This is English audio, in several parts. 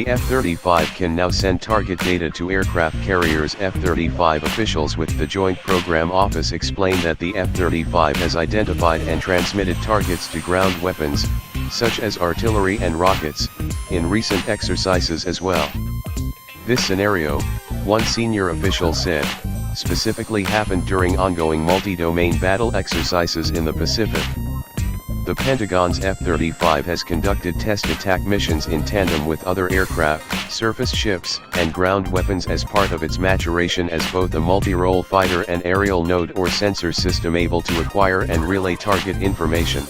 The F-35 can now send target data to aircraft carriers. F-35 officials with the Joint Program Office explained that the F-35 has identified and transmitted targets to ground weapons, such as artillery and rockets, in recent exercises as well. This scenario, one senior official said, specifically happened during ongoing multi-domain battle exercises in the Pacific. The Pentagon's F-35 has conducted test attack missions in tandem with other aircraft, surface ships, and ground weapons as part of its maturation as both a multi-role fighter and aerial node or sensor system able to acquire and relay target information.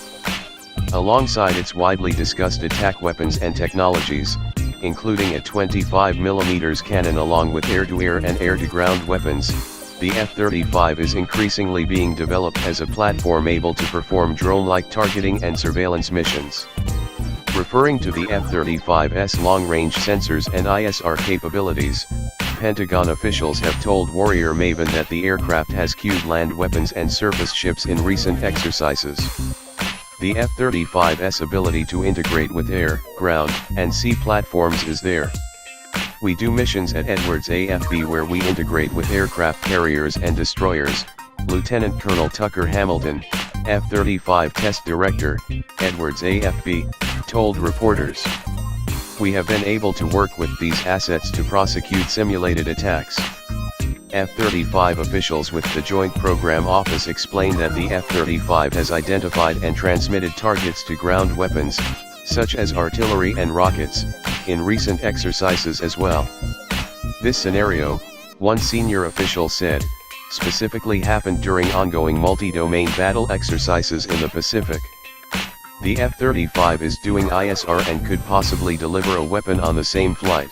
Alongside its widely discussed attack weapons and technologies, including a 25mm cannon along with air-to-air and air-to-ground weapons, the F-35 is increasingly being developed as a platform able to perform drone-like targeting and surveillance missions. Referring to the F-35's long-range sensors and ISR capabilities, Pentagon officials have told Warrior Maven that the aircraft has cued land weapons and surface ships in recent exercises. The F-35's ability to integrate with air, ground, and sea platforms is there. We do missions at Edwards AFB where we integrate with aircraft carriers and destroyers, Lieutenant Colonel Tucker Hamilton, F-35 Test Director, Edwards AFB, told reporters. We have been able to work with these assets to prosecute simulated attacks. F-35 officials with the Joint Program Office explained that the F-35 has identified and transmitted targets to ground weapons, such as artillery and rockets, in recent exercises as well. This scenario, one senior official said, specifically happened during ongoing multi-domain battle exercises in the Pacific. The F-35 is doing ISR and could possibly deliver a weapon on the same flight.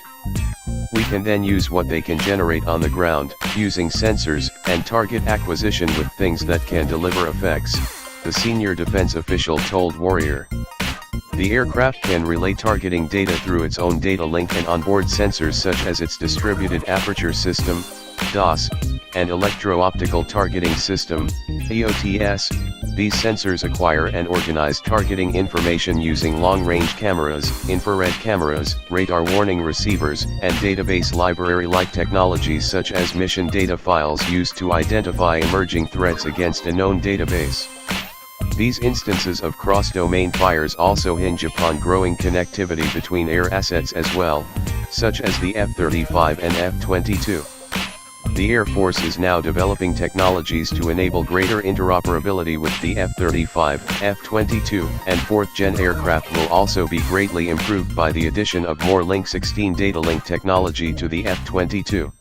We can then use what they can generate on the ground, using sensors and target acquisition with things that can deliver effects, the senior defense official told Warrior. The aircraft can relay targeting data through its own data link and onboard sensors such as its Distributed Aperture System, DAS, and Electro-Optical Targeting System, EOTS. These sensors acquire and organize targeting information using long-range cameras, infrared cameras, radar warning receivers, and database library-like technologies such as mission data files used to identify emerging threats against a known database. These instances of cross-domain fires also hinge upon growing connectivity between air assets as well, such as the F-35 and F-22. The Air Force is now developing technologies to enable greater interoperability with the F-35, F-22, and 4th-gen aircraft will also be greatly improved by the addition of more Link 16 data link technology to the F-22.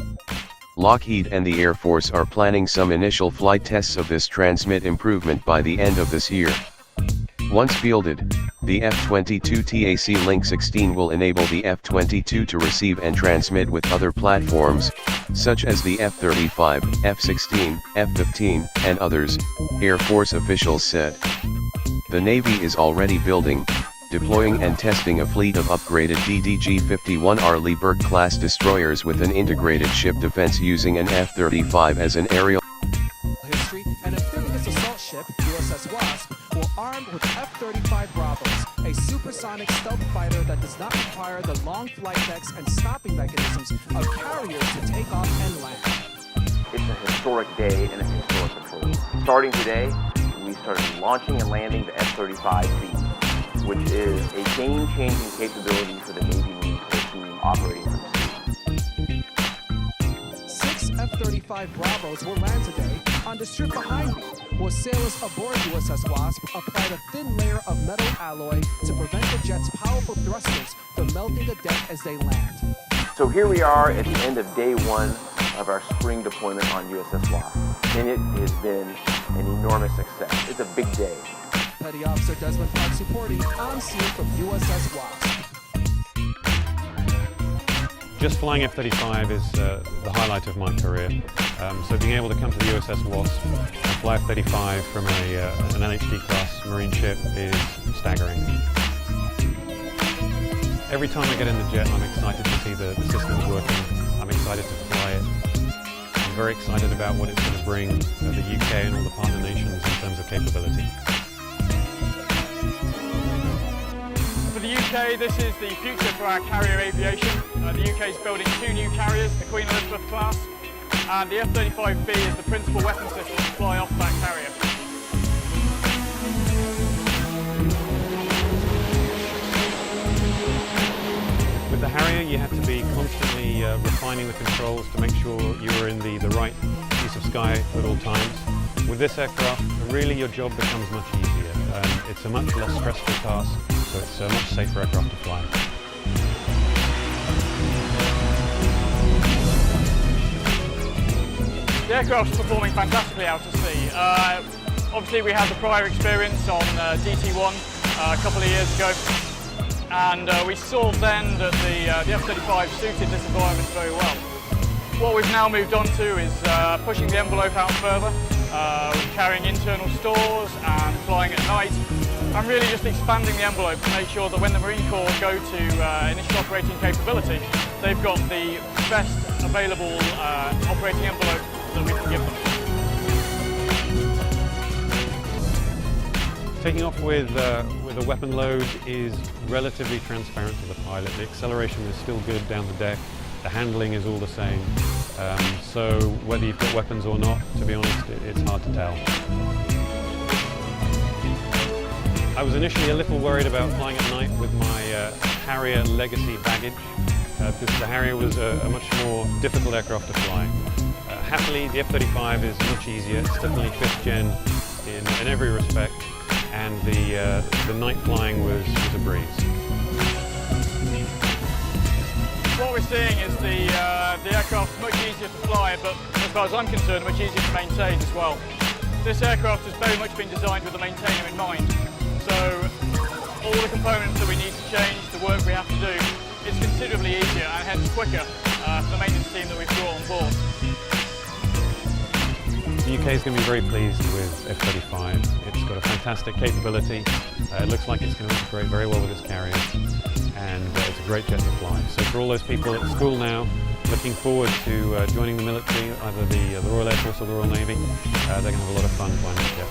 Lockheed and the Air Force are planning some initial flight tests of this transmit improvement by the end of this year. Once fielded, the F-22 TAC Link 16 will enable the F-22 to receive and transmit with other platforms, such as the F-35, F-16, F-15, and others, Air Force officials said. The Navy is already building, deploying and testing a fleet of upgraded DDG-51R Lee Burke-class destroyers with an integrated ship defense using an F-35 as an aerial history. An amphibious assault ship, USS Wasp, will armed with F-35 Bravos, a supersonic stealth fighter that does not require the long flight decks and stopping mechanisms of carriers to take off and land. It's a historic day and a historic patrol. Starting today, we started launching and landing the F-35B, which is a game-changing capability for the Navy Marine Corps team operating from sea. 6 F-35 Bravos will land today on the strip behind me, where sailors aboard USS Wasp applied a thin layer of metal alloy to prevent the jet's powerful thrusters from melting the deck as they land. So here we are at the end of day one of our spring deployment on USS Wasp, and it has been an enormous success. It's a big day. Petty Officer Desmond Parks reporting on scene from USS Wasp. Just flying F-35 is the highlight of my career. So being able to come to the USS Wasp and fly F-35 from an NHD class marine ship is staggering. Every time I get in the jet, I'm excited to see the systems working. I'm excited to fly it. I'm very excited about what it's going to bring to the UK and all the partner nations in terms of capability. the UK, this is the future for our carrier aviation. The UK is building 2 new carriers, the Queen Elizabeth class, and the F-35B is the principal weapon system to fly off that carrier. With the Harrier, you had to be constantly refining the controls to make sure you were in the right piece of sky at all times. With this aircraft, really your job becomes much easier. It's a much less stressful task, so it's a much safer aircraft to fly. The aircraft's performing fantastically out at sea. Obviously we had the prior experience on DT1 a couple of years ago, and we saw then that the F-35 suited this environment very well. What we've now moved on to is pushing the envelope out further, carrying internal stores and flying at night, and really just expanding the envelope to make sure that when the Marine Corps go to initial operating capability, they've got the best available operating envelope that we can give them. Taking off with a weapon load is relatively transparent to the pilot. The acceleration is still good down the deck. The handling is all the same. So whether you've got weapons or not, to be honest, it's hard to tell. I was initially a little worried about flying at night with my Harrier legacy baggage, because the Harrier was a much more difficult aircraft to fly. Happily, the F-35 is much easier. It's definitely 5th gen in every respect, and the night flying was a breeze. What we're seeing is the aircraft's much easier to fly, but as far as I'm concerned, much easier to maintain as well. This aircraft has very much been designed with the maintainer in mind, so all the components that we need to change, the work we have to do, is considerably easier and hence quicker for the maintenance team that we've brought on board. The UK is going to be very pleased with F-35. It's got a fantastic capability. It looks like it's going to integrate very well with its carriers, and it's a great jet to fly. So for all those people at school now looking forward to joining the military, either the Royal Air Force or the Royal Navy, they're going to have a lot of fun flying this jet.